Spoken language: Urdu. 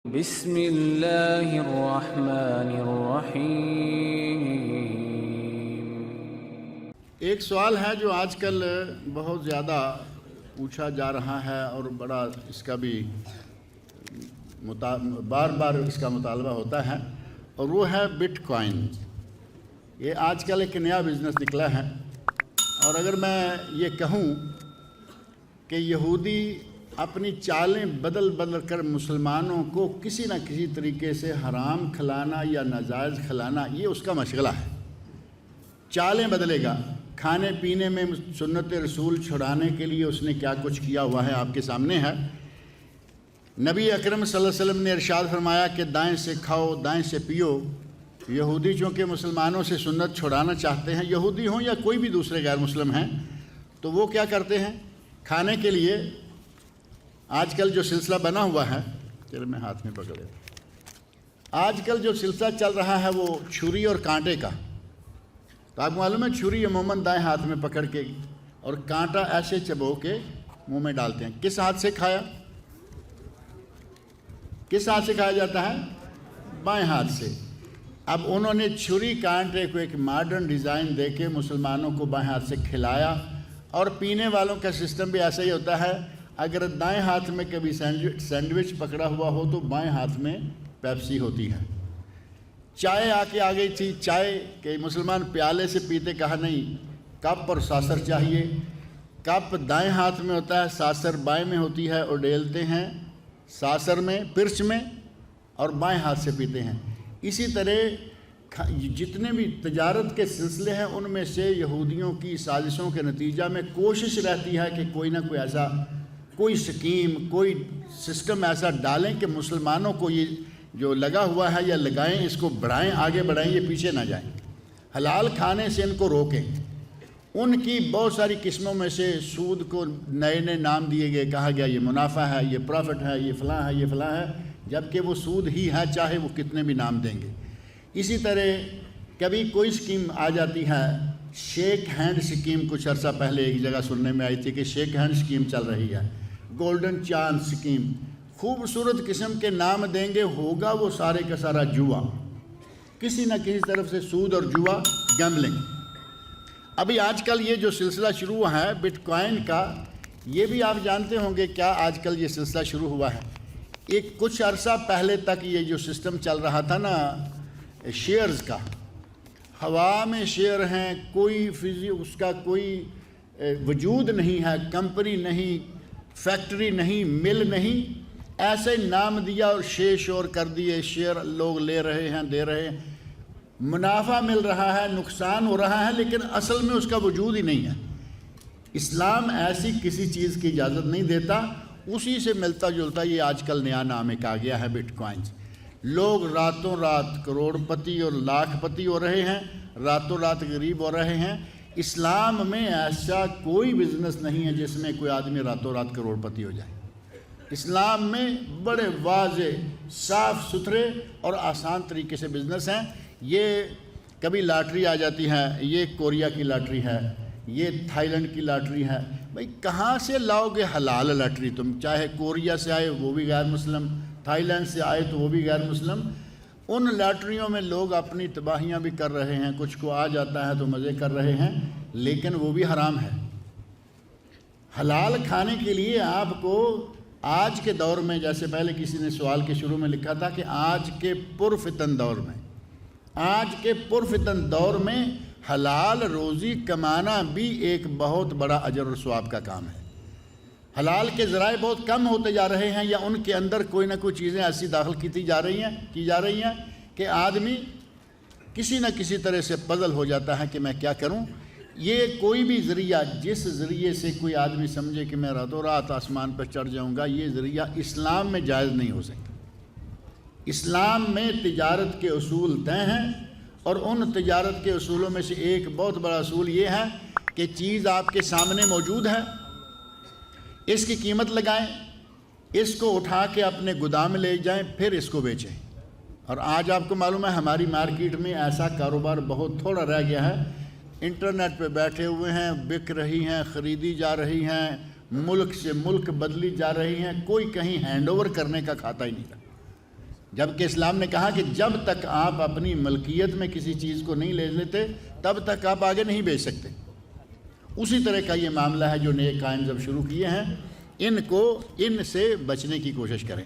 بسم اللہ الرحمن الرحیم۔ ایک سوال ہے جو آج کل بہت زیادہ پوچھا جا رہا ہے اور بڑا اس کا بھی بار بار اس کا مطالبہ ہوتا ہے، اور وہ ہے بٹ کوائن۔ یہ آج کل ایک نیا بزنس نکلا ہے، اور اگر میں یہ کہوں کہ یہودی اپنی چالیں بدل بدل کر مسلمانوں کو کسی نہ کسی طریقے سے حرام کھلانا یا ناجائز کھلانا یہ اس کا مشغلہ ہے، چالیں بدلے گا۔ کھانے پینے میں سنت رسول چھڑانے کے لیے اس نے کیا کچھ کیا ہوا ہے آپ کے سامنے ہے۔ نبی اکرم صلی اللہ علیہ وسلم نے ارشاد فرمایا کہ دائیں سے کھاؤ دائیں سے پیو۔ یہودی چونکہ مسلمانوں سے سنت چھڑانا چاہتے ہیں، یہودی ہوں یا کوئی بھی دوسرے غیر مسلم ہیں، تو وہ کیا کرتے ہیں کھانے کے لیے؟ آج کل جو سلسلہ بنا ہوا ہے، چلے میں ہاتھ میں پکڑ لیتا ہوں، آج کل جو سلسلہ چل رہا ہے وہ چھری اور کانٹے کا۔ تو آپ کو معلوم ہے چھری عموماً دائیں ہاتھ میں پکڑ کے اور کانٹا ایسے چبو کے منہ میں ڈالتے ہیں۔ کس ہاتھ سے کھایا؟ کس ہاتھ سے کھایا جاتا ہے؟ بائیں ہاتھ سے۔ اب انہوں نے چھری کانٹے کو ایک ماڈرن ڈیزائن دے کے مسلمانوں کو بائیں ہاتھ سے کھلایا، اور پینے والوں کا سسٹم بھی ایسا ہی ہوتا ہے۔ اگر دائیں ہاتھ میں کبھی سینڈوچ پکڑا ہوا ہو تو بائیں ہاتھ میں پیپسی ہوتی ہے۔ چائے آ گئی تھی، چائے کہ مسلمان پیالے سے پیتے، کہا نہیں، کپ اور ساسر چاہیے۔ کپ دائیں ہاتھ میں ہوتا ہے، ساسر بائیں میں ہوتی ہے، اور ڈیلتے ہیں ساسر میں، پرچ میں، اور بائیں ہاتھ سے پیتے ہیں۔ اسی طرح جتنے بھی تجارت کے سلسلے ہیں ان میں سے یہودیوں کی سازشوں کے نتیجہ میں کوشش رہتی ہے کہ کوئی نہ کوئی ایسا کوئی سکیم، کوئی سسٹم ایسا ڈالیں کہ مسلمانوں کو یہ جو لگا ہوا ہے یا لگائیں، اس کو بڑھائیں، آگے بڑھائیں، یہ پیچھے نہ جائیں، حلال کھانے سے ان کو روکیں۔ ان کی بہت ساری قسموں میں سے سود کو نئے نئے نام دیے گئے، کہا گیا یہ منافع ہے، یہ پروفٹ ہے، یہ فلاں ہے، یہ فلاں ہے، جبکہ وہ سود ہی ہے، چاہے وہ کتنے بھی نام دیں گے۔ اسی طرح کبھی کوئی سکیم آ جاتی ہے، شیک ہینڈ سکیم، کچھ عرصہ پہلے ایک جگہ سننے میں آئی تھی کہ شیک ہینڈ سکیم چل رہی ہے، گولڈن چانس سکیم، خوبصورت قسم کے نام دیں گے، ہوگا وہ سارے کا سارا جوا، کسی نہ کسی طرف سے سود اور جوا، گیمبلنگ۔ ابھی آج کل یہ جو سلسلہ شروع ہوا ہے بٹ کوائن کا، یہ بھی آپ جانتے ہوں گے کیا آج کل یہ سلسلہ شروع ہوا ہے۔ ایک کچھ عرصہ پہلے تک یہ جو سسٹم چل رہا تھا نا شیئرز کا، ہوا میں شیئر ہیں، کوئی اس کا کوئی وجود نہیں ہے، کمپنی نہیں، فیکٹری نہیں، مل نہیں، ایسے نام دیا اور شور کر دیے، شیئر لوگ لے رہے ہیں، دے رہے ہیں، منافع مل رہا ہے، نقصان ہو رہا ہے، لیکن اصل میں اس کا وجود ہی نہیں ہے۔ اسلام ایسی کسی چیز کی اجازت نہیں دیتا، اسی سے ملتا جلتا یہ آج کل نیا نام ایک آ گیا ہے بٹ کوائنز۔ لوگ راتوں رات کروڑ پتی اور لاکھ پتی ہو رہے ہیں، راتوں رات غریب ہو رہے ہیں۔ اسلام میں ایسا کوئی بزنس نہیں ہے جس میں کوئی آدمی راتوں رات کروڑ پتی ہو جائے۔ اسلام میں بڑے واضح، صاف ستھرے اور آسان طریقے سے بزنس ہیں۔ یہ کبھی لاٹری آ جاتی ہے، یہ کوریا کی لاٹری ہے، یہ تھائی لینڈ کی لاٹری ہے، بھئی کہاں سے لاؤ گے حلال لاٹری تم؟ چاہے کوریا سے آئے وہ بھی غیر مسلم، تھائی لینڈ سے آئے تو وہ بھی غیر مسلم۔ ان لاٹریوں میں لوگ اپنی تباہیاں بھی کر رہے ہیں، کچھ کو آ جاتا ہے تو مزے کر رہے ہیں، لیکن وہ بھی حرام ہے۔ حلال کھانے کے لیے آپ کو آج کے دور میں، جیسے پہلے کسی نے سوال کے شروع میں لکھا تھا کہ آج کے پرفتن دور میں حلال روزی کمانا بھی ایک بہت بڑا اجر و ثواب کا کام ہے۔ حلال کے ذرائع بہت کم ہوتے جا رہے ہیں، یا ان کے اندر کوئی نہ کوئی چیزیں ایسی داخل کی جا رہی ہیں کہ آدمی کسی نہ کسی طرح سے پزل ہو جاتا ہے کہ میں کیا کروں۔ یہ کوئی بھی ذریعہ جس ذریعے سے کوئی آدمی سمجھے کہ میں راتوں رات آسمان پر چڑھ جاؤں گا، یہ ذریعہ اسلام میں جائز نہیں ہو سکتا۔ اسلام میں تجارت کے اصول طے ہیں، اور ان تجارت کے اصولوں میں سے ایک بہت بڑا اصول یہ ہے کہ چیز آپ کے سامنے موجود ہے، اس کی قیمت لگائیں، اس کو اٹھا کے اپنے گودام میں لے جائیں، پھر اس کو بیچیں۔ اور آج آپ کو معلوم ہے ہماری مارکیٹ میں ایسا کاروبار بہت تھوڑا رہ گیا ہے، انٹرنیٹ پہ بیٹھے ہوئے ہیں، بک رہی ہیں، خریدی جا رہی ہیں، ملک سے ملک بدلی جا رہی ہیں، کوئی کہیں ہینڈ اوور کرنے کا کھاتا ہی نہیں رہا۔ جبکہ اسلام نے کہا کہ جب تک آپ اپنی ملکیت میں کسی چیز کو نہیں لے لیتے تب تک آپ آگے نہیں بیچ سکتے۔ اسی طرح کا یہ معاملہ ہے جو نئے قائم جب شروع کیے ہیں، ان سے بچنے کی کوشش کریں۔